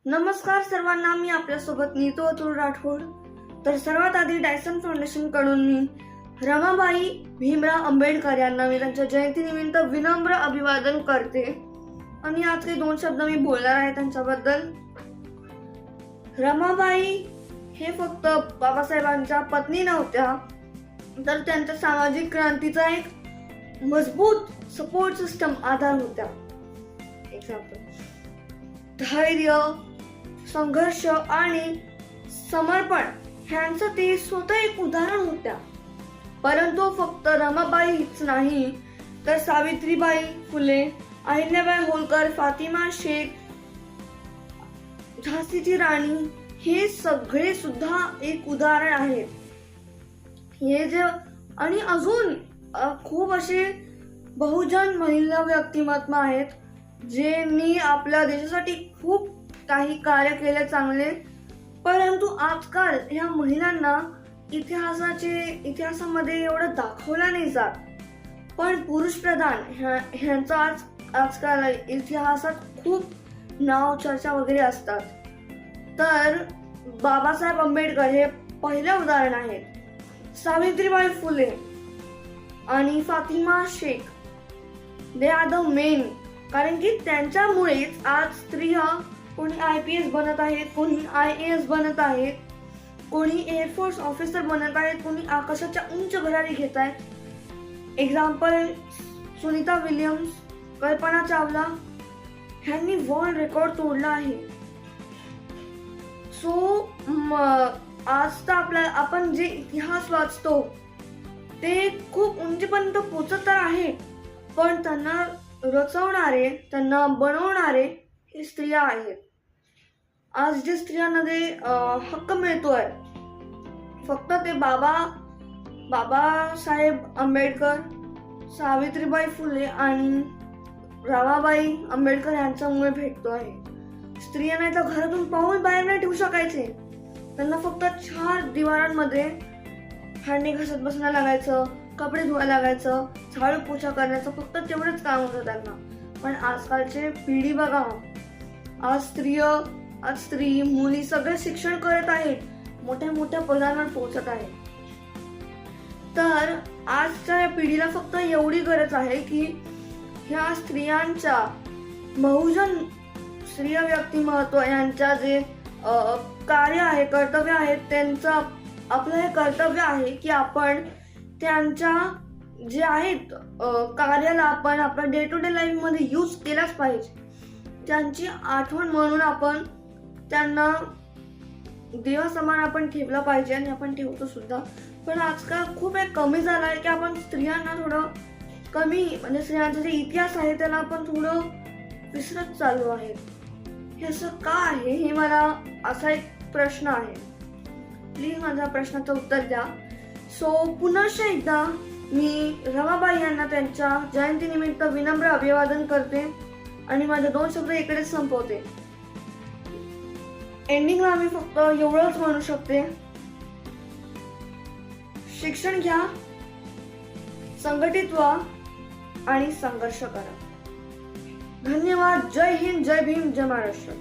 नमस्कार सर्वांना, मी आपल्यासोबत नीतू अतुल राठोड. तर सर्वात आधी डायसन फाउंडेशन कडून मी रमाबाई भीमराव आंबेडकर यांना मी त्यांच्या जयंतीनिमित्त विनम्र अभिवादन करते. आणि आज काही 2 शब्द मी बोलणार आहे त्यांच्याबद्दल. रमाबाई हे फक्त बाबासाहेबांच्या पत्नी नव्हत्या, तर त्यांच्या सामाजिक क्रांतीचा एक मजबूत सपोर्ट सिस्टम आधार होत्या. एक्झाम्पल, धैर्य, संघर्ष आणि समर्पण ह्यांचं ते स्वतः एक उदाहरण होत्या. परंतु फक्त रमाबाई हीच नाही, तर सावित्रीबाई फुले, अहिल्याबाई होळकर, फातिमा शेख, झाशीची राणी हे सगळे सुद्धा एक उदाहरण आहेत. हे जे आणि अजून खूप असे बहुजन महिला व्यक्तिमत्व आहेत ज्यांनी आपल्या देशासाठी खूप काही कार्य केले चांगले. परंतु आजकाल ह्या महिलांना इतिहासामध्ये एवढं दाखवलं नाही जात. पण पुरुष प्रधान ह्यांचा आजकाल इतिहासात खूप नाव चर्चा वगैरे असतात. तर बाबासाहेब आंबेडकर हे पहिलं उदाहरण आहेत. सावित्रीबाई फुले आणि Fatima Sheikh, they are the main. कारण की त्यांच्यामुळेच आज स्त्रिया कोणी IPS बनत आहेत, कोणी IAS बनत आहेत, कोणी एअरफोर्स ऑफिसर बनत आहेत, कोणी आकाशाच्या उंच भरारी घेत आहेत. एक्झाम्पल, सुनीता विलियम्स, कल्पना चावला ह्यांनी वर्ल्ड रेकॉर्ड तोडला आहे. सो आज तर आपण जे इतिहास वाचतो ते खूप उंचीपर्यंत पोचत तर आहे, पण त्यांना रचवणारे, त्यांना बनवणारे हे स्त्रिया आहेत. आज जे स्त्रियांमध्ये हक्क मिळतोय, फक्त ते बाबासाहेब आंबेडकर, सावित्रीबाई फुले आणि रमाबाई आंबेडकर यांच्यामुळे भेटतो आहे. स्त्रियांना तर घरातून पाऊल बाहेर नाही ठेवू शकायचे. त्यांना फक्त 4 दिवारांमध्ये भांडी घासत बसणं लागायचं, कपडे धुवायला लागायचं, झाडू पोछा करण्याचं फक्त तेवढंच काम होतं त्यांना. पण आजकालचे पिढी बघा, आज स्त्री मुली सगळे शिक्षण करत आहेत, मोठ्या मोठ्या पदांवर पोहोचत आहेत. तर आजच्या या पिढीला फक्त एवढी गरज आहे की ह्या स्त्रियांच्या, बहुजन स्त्रिय व्यक्तिमत्व यांच्या जे कार्य आहे, कर्तव्य आहेत, त्यांचं आपलं हे कर्तव्य आहे की आपण त्यांच्या जे आहेत कार्याला आपण आपल्या डे टू डे लाईफ मध्ये यूज केलाच पाहिजे. त्यांची आठवण म्हणून आपण त्यांना देवासमान आपण ठेवला पाहिजे, आणि आपण ठेवतो सुद्धा. पण आजकाल खूप एक कमी झाला आहे की आपण स्त्रियांना थोडं कमी, म्हणजे स्त्रियांचा जे इतिहास आहे त्याला आपण थोडं विसरत चालू आहे. हे असं का आहे, हे मला असा एक प्रश्न आहे. प्लीज माझ्या प्रश्नाचं उत्तर द्या. सो पुन्हा एकदा मी रमाबाई यांना त्यांच्या जयंतीनिमित्त विनम्र अभिवादन करते आणि माझे 2 शब्द इकडेच संपवते. एंडिंगला मी फक्त एवढंच म्हणू शकते, शिक्षण घ्या, संघटित व्हा आणि संघर्ष करा. धन्यवाद. जय हिंद, जय भीम, जय महाराष्ट्र.